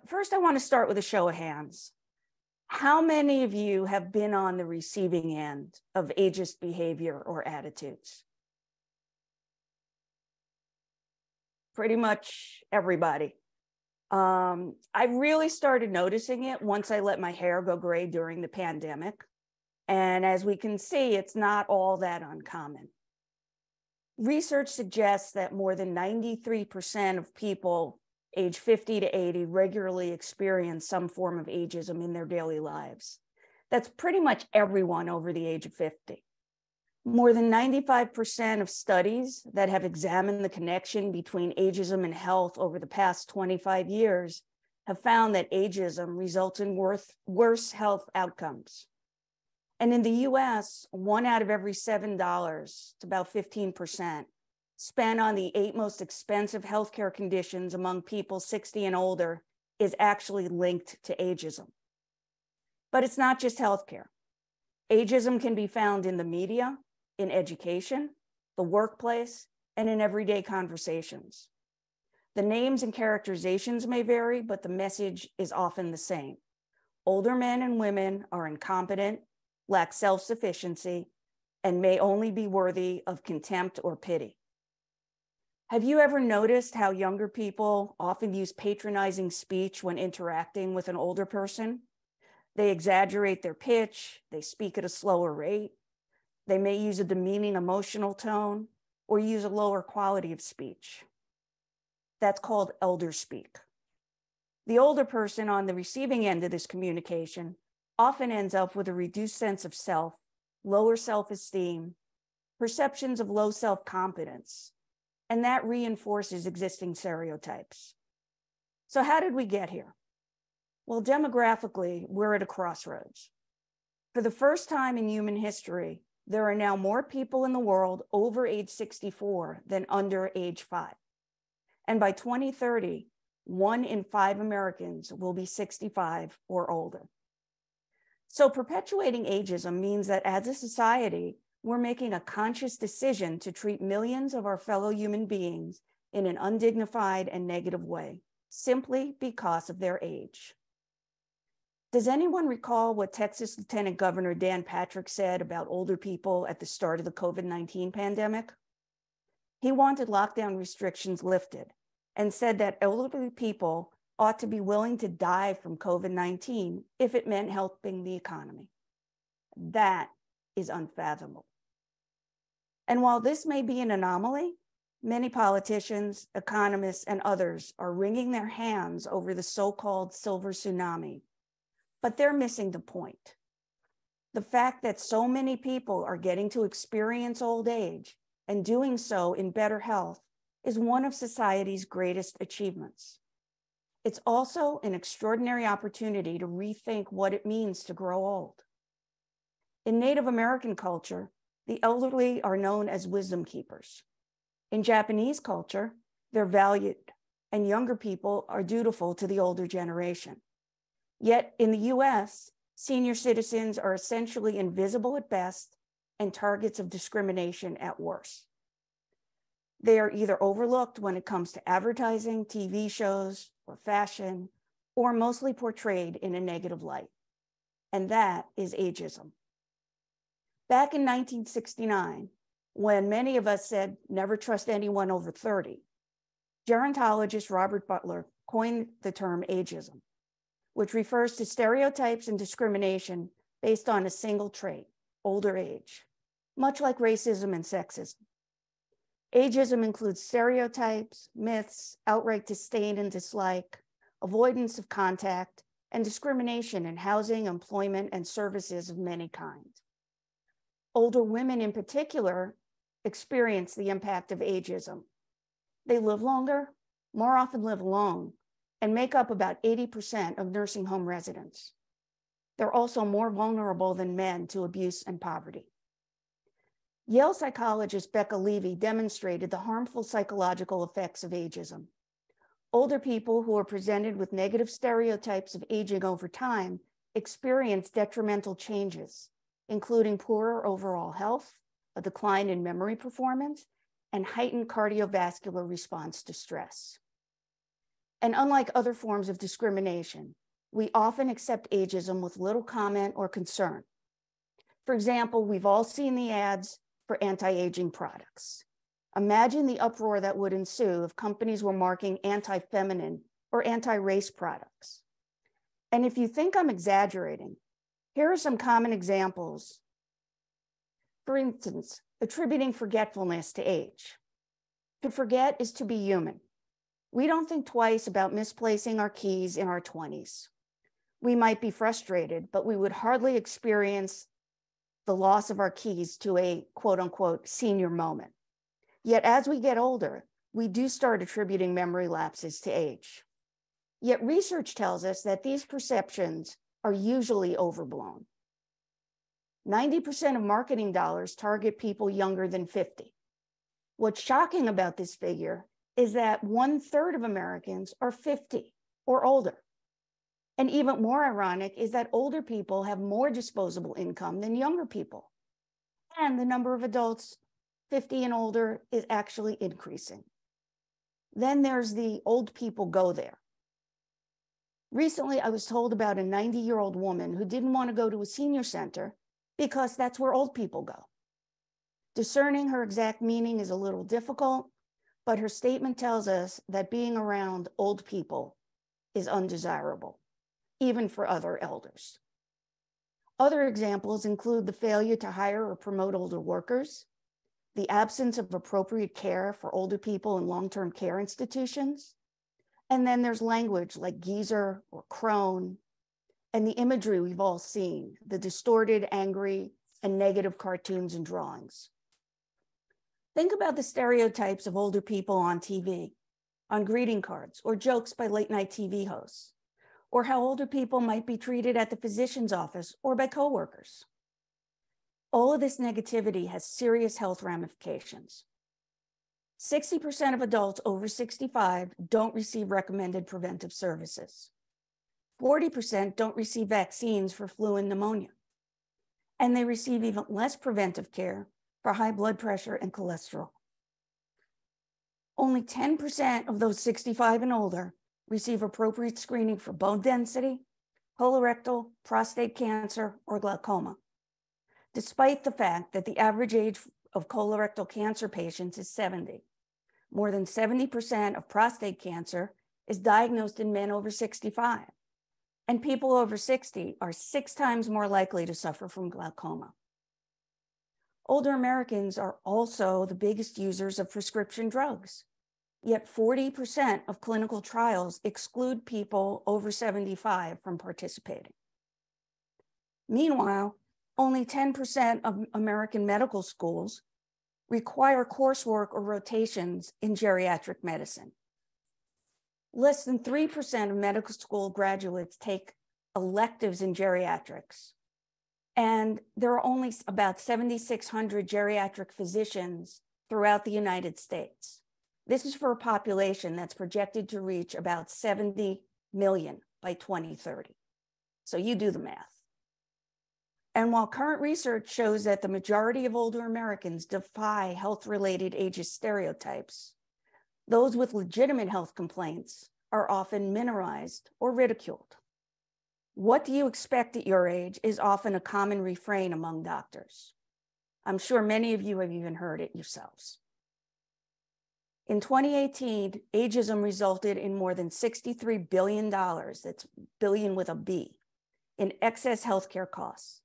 First, I want to start with a show of hands. How many of you have been on the receiving end of ageist behavior or attitudes? Pretty much everybody. I really started noticing it once I let my hair go gray during the pandemic. And as we can see, it's not all that uncommon. Research suggests that more than 93% of people age 50 to 80 regularly experience some form of ageism in their daily lives. That's pretty much everyone over the age of 50. More than 95% of studies that have examined the connection between ageism and health over the past 25 years have found that ageism results in worse health outcomes. And in the US, 1 out of every $7, it's about 15%, spent on the 8 most expensive healthcare conditions among people 60 and older is actually linked to ageism. But it's not just healthcare. Ageism can be found in the media, in education, the workplace, and in everyday conversations. The names and characterizations may vary, but the message is often the same. Older men and women are incompetent, lack self-sufficiency, and may only be worthy of contempt or pity. Have you ever noticed how younger people often use patronizing speech when interacting with an older person? They exaggerate their pitch, they speak at a slower rate, they may use a demeaning emotional tone, or use a lower quality of speech. That's called elder speak. The older person on the receiving end of this communication often ends up with a reduced sense of self, lower self-esteem, perceptions of low self-confidence, and that reinforces existing stereotypes. So how did we get here? Well, demographically, we're at a crossroads. For the first time in human history, there are now more people in the world over age 64 than under age 5. And by 2030, 1 in 5 Americans will be 65 or older. So perpetuating ageism means that as a society, we're making a conscious decision to treat millions of our fellow human beings in an undignified and negative way, simply because of their age. Does anyone recall what Texas Lieutenant Governor Dan Patrick said about older people at the start of the COVID-19 pandemic? He wanted lockdown restrictions lifted and said that elderly people ought to be willing to die from COVID-19 if it meant helping the economy. That is unfathomable. And while this may be an anomaly, many politicians, economists, and others are wringing their hands over the so-called silver tsunami, but they're missing the point. The fact that so many people are getting to experience old age and doing so in better health is one of society's greatest achievements. It's also an extraordinary opportunity to rethink what it means to grow old. In Native American culture, the elderly are known as wisdom keepers. In Japanese culture, they're valued, and younger people are dutiful to the older generation. Yet in the US, senior citizens are essentially invisible at best and targets of discrimination at worst. They are either overlooked when it comes to advertising, TV shows, or fashion, or mostly portrayed in a negative light. And that is ageism. Back in 1969, when many of us said never trust anyone over 30, gerontologist Robert Butler coined the term ageism, which refers to stereotypes and discrimination based on a single trait, older age, much like racism and sexism. Ageism includes stereotypes, myths, outright disdain and dislike, avoidance of contact, and discrimination in housing, employment, and services of many kinds. Older women in particular experience the impact of ageism. They live longer, more often live alone, and make up about 80% of nursing home residents. They're also more vulnerable than men to abuse and poverty. Yale psychologist Becca Levy demonstrated the harmful psychological effects of ageism. Older people who are presented with negative stereotypes of aging over time experience detrimental changes, including poorer overall health, a decline in memory performance, and heightened cardiovascular response to stress. And unlike other forms of discrimination, we often accept ageism with little comment or concern. For example, we've all seen the ads for anti-aging products. Imagine the uproar that would ensue if companies were marketing anti-feminine or anti-race products. And if you think I'm exaggerating, here are some common examples. For instance, attributing forgetfulness to age. To forget is to be human. We don't think twice about misplacing our keys in our 20s. We might be frustrated, but we would hardly experience the loss of our keys to a quote unquote senior moment. Yet as we get older, we do start attributing memory lapses to age. Yet research tells us that these perceptions are usually overblown. 90% of marketing dollars target people younger than 50. What's shocking about this figure is that 1/3 of Americans are 50 or older. And even more ironic is that older people have more disposable income than younger people. And the number of adults 50 and older is actually increasing. Then there's the old people go there. Recently, I was told about a 90-year-old woman who didn't want to go to a senior center because that's where old people go. Discerning her exact meaning is a little difficult, but her statement tells us that being around old people is undesirable, even for other elders. Other examples include the failure to hire or promote older workers, the absence of appropriate care for older people in long-term care institutions, and then there's language like geezer or crone, and the imagery we've all seen, the distorted, angry, and negative cartoons and drawings. Think about the stereotypes of older people on TV, on greeting cards, or jokes by late-night TV hosts, or how older people might be treated at the physician's office or by coworkers. All of this negativity has serious health ramifications. 60% of adults over 65 don't receive recommended preventive services. 40% don't receive vaccines for flu and pneumonia. And they receive even less preventive care for high blood pressure and cholesterol. Only 10% of those 65 and older receive appropriate screening for bone density, colorectal, prostate cancer, or glaucoma, despite the fact that the average age of colorectal cancer patients is 70. More than 70% of prostate cancer is diagnosed in men over 65, and people over 60 are 6 times more likely to suffer from glaucoma. Older Americans are also the biggest users of prescription drugs, yet 40% of clinical trials exclude people over 75 from participating. Meanwhile, only 10% of American medical schools require coursework or rotations in geriatric medicine. Less than 3% of medical school graduates take electives in geriatrics. And there are only about 7,600 geriatric physicians throughout the United States. This is for a population that's projected to reach about 70 million by 2030. So you do the math. And while current research shows that the majority of older Americans defy health-related ageist stereotypes, those with legitimate health complaints are often minimized or ridiculed. What do you expect at your age is often a common refrain among doctors. I'm sure many of you have even heard it yourselves. In 2018, ageism resulted in more than $63 billion, that's billion with a B, in excess healthcare costs.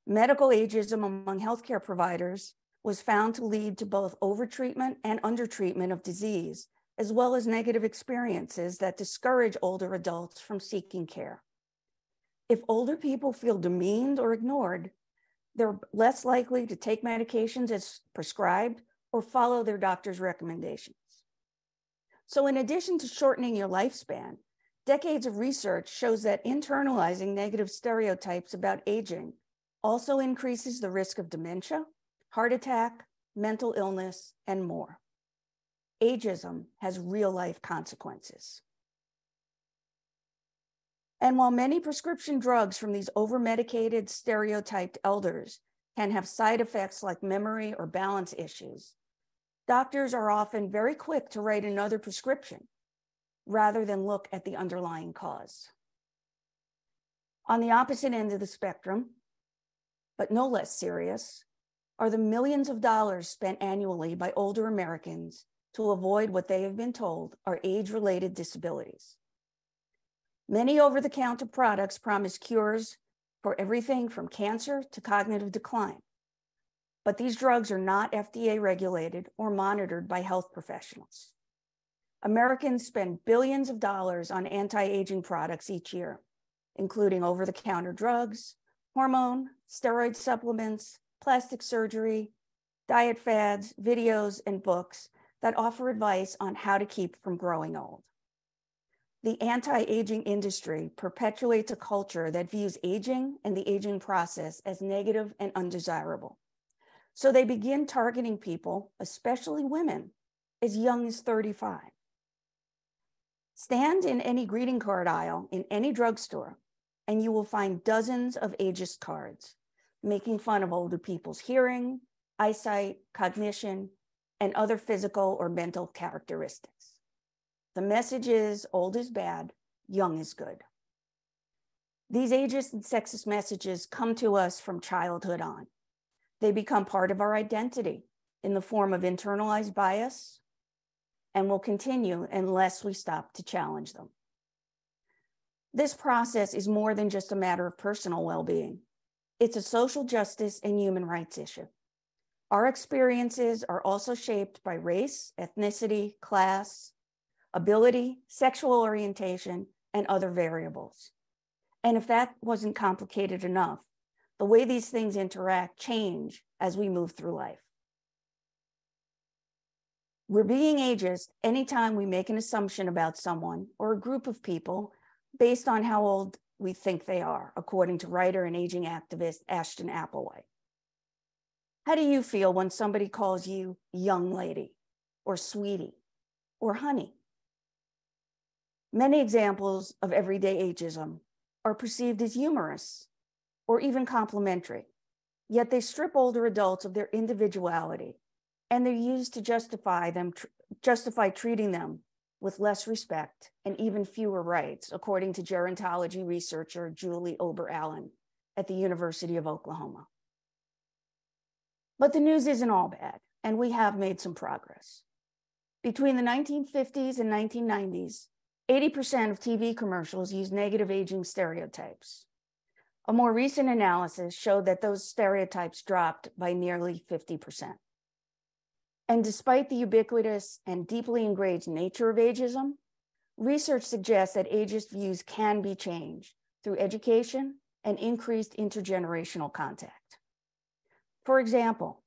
Medical ageism among healthcare providers was found to lead to both overtreatment and undertreatment of disease, as well as negative experiences that discourage older adults from seeking care. If older people feel demeaned or ignored, they're less likely to take medications as prescribed or follow their doctor's recommendations. So in addition to shortening your lifespan, decades of research shows that internalizing negative stereotypes about aging also increases the risk of dementia, heart attack, mental illness, and more. Ageism has real-life consequences. And while many prescription drugs from these over-medicated, stereotyped elders can have side effects like memory or balance issues, doctors are often very quick to write another prescription, rather than look at the underlying cause. On the opposite end of the spectrum, but no less serious, are the millions of dollars spent annually by older Americans to avoid what they have been told are age-related disabilities. Many over-the-counter products promise cures for everything from cancer to cognitive decline. But these drugs are not FDA regulated or monitored by health professionals. Americans spend billions of dollars on anti-aging products each year, including over-the-counter drugs, hormone, steroid supplements, plastic surgery, diet fads, videos, and books that offer advice on how to keep from growing old. The anti-aging industry perpetuates a culture that views aging and the aging process as negative and undesirable. So they begin targeting people, especially women, as young as 35. Stand in any greeting card aisle in any drugstore, and you will find dozens of ageist cards, making fun of older people's hearing, eyesight, cognition, and other physical or mental characteristics. The message is old is bad, young is good. These ageist and sexist messages come to us from childhood on. They become part of our identity in the form of internalized bias and will continue unless we stop to challenge them. This process is more than just a matter of personal well-being. It's a social justice and human rights issue. Our experiences are also shaped by race, ethnicity, class, ability, sexual orientation, and other variables. And if that wasn't complicated enough, the way these things interact change as we move through life. We're being ageist anytime we make an assumption about someone or a group of people based on how old we think they are, according to writer and aging activist Ashton Applewhite. How do you feel when somebody calls you young lady or sweetie or honey? Many examples of everyday ageism are perceived as humorous or even complimentary, yet they strip older adults of their individuality, and they're used to justify treating them with less respect and even fewer rights, according to gerontology researcher Julie Ober-Allen at the University of Oklahoma. But the news isn't all bad, and we have made some progress. Between the 1950s and 1990s, 80% of TV commercials used negative aging stereotypes. A more recent analysis showed that those stereotypes dropped by nearly 50%. And despite the ubiquitous and deeply ingrained nature of ageism, research suggests that ageist views can be changed through education and increased intergenerational contact. For example,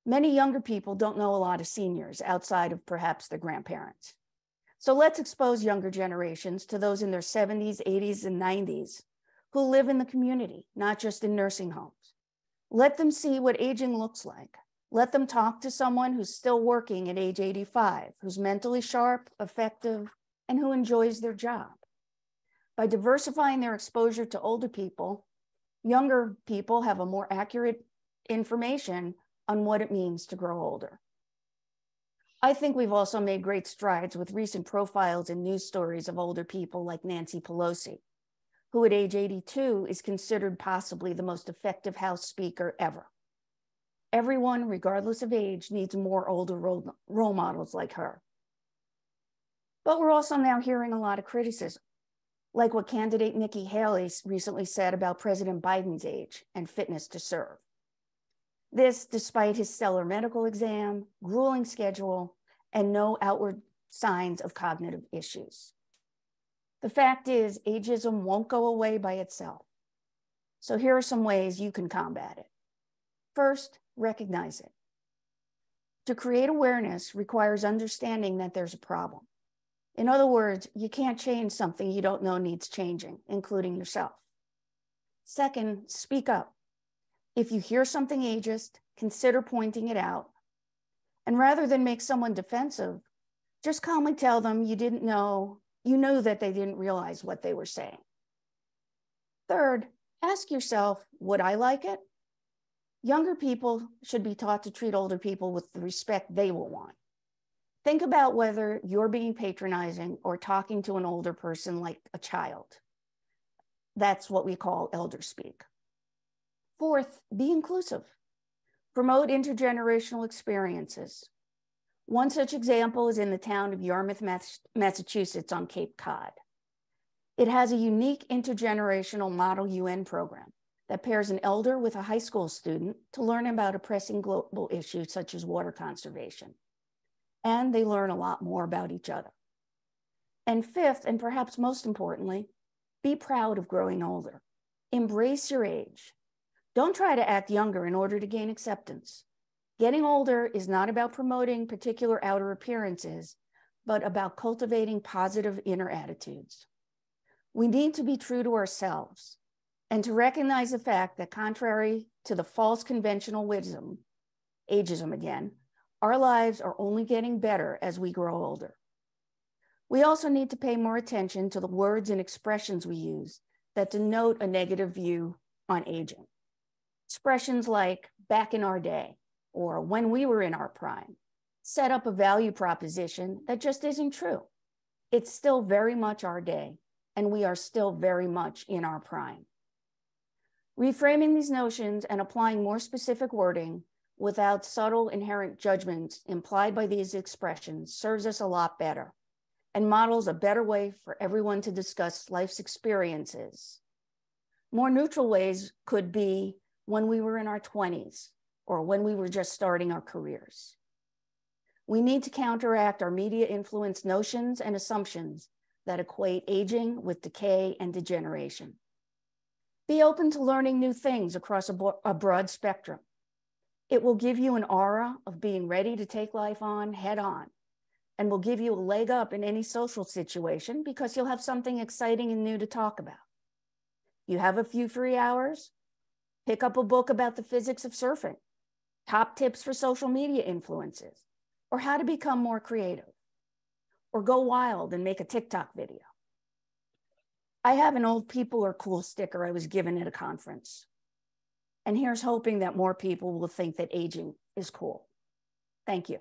many younger people don't know a lot of seniors outside of perhaps their grandparents. So let's expose younger generations to those in their 70s, 80s, and 90s who live in the community, not just in nursing homes. Let them see what aging looks like. Let them talk to someone who's still working at age 85, who's mentally sharp, effective, and who enjoys their job. By diversifying their exposure to older people, younger people have a more accurate information on what it means to grow older. I think we've also made great strides with recent profiles and news stories of older people like Nancy Pelosi, who at age 82 is considered possibly the most effective House Speaker ever. Everyone, regardless of age, needs more older role models like her. But we're also now hearing a lot of criticism, like what candidate Nikki Haley recently said about President Biden's age and fitness to serve. This, despite his stellar medical exam, grueling schedule, and no outward signs of cognitive issues. The fact is, ageism won't go away by itself. So here are some ways you can combat it. First, recognize it. To create awareness requires understanding that there's a problem. In other words, you can't change something you don't know needs changing, including yourself. Second, speak up. If you hear something ageist, consider pointing it out. And rather than make someone defensive, just calmly tell them you knew that they didn't realize what they were saying. Third, ask yourself, would I like it? Younger people should be taught to treat older people with the respect they will want. Think about whether you're being patronizing or talking to an older person like a child. That's what we call elder speak. Fourth, be inclusive. Promote intergenerational experiences. One such example is in the town of Yarmouth, Massachusetts on Cape Cod. It has a unique intergenerational model UN program that pairs an elder with a high school student to learn about a pressing global issue such as water conservation. And they learn a lot more about each other. And fifth, and perhaps most importantly, be proud of growing older. Embrace your age. Don't try to act younger in order to gain acceptance. Getting older is not about promoting particular outer appearances, but about cultivating positive inner attitudes. We need to be true to ourselves and to recognize the fact that contrary to the false conventional wisdom, ageism again, our lives are only getting better as we grow older. We also need to pay more attention to the words and expressions we use that denote a negative view on aging. Expressions like back in our day or when we were in our prime set up a value proposition that just isn't true. It's still very much our day, and we are still very much in our prime. Reframing these notions and applying more specific wording without subtle inherent judgments implied by these expressions serves us a lot better and models a better way for everyone to discuss life's experiences. More neutral ways could be when we were in our 20s or when we were just starting our careers. We need to counteract our media-influenced notions and assumptions that equate aging with decay and degeneration. Be open to learning new things across a broad spectrum. It will give you an aura of being ready to take life on head on, and will give you a leg up in any social situation because you'll have something exciting and new to talk about. You have a few free hours, pick up a book about the physics of surfing, top tips for social media influences, or how to become more creative, or go wild and make a TikTok video. I have an old people are cool sticker I was given at a conference. And here's hoping that more people will think that aging is cool. Thank you.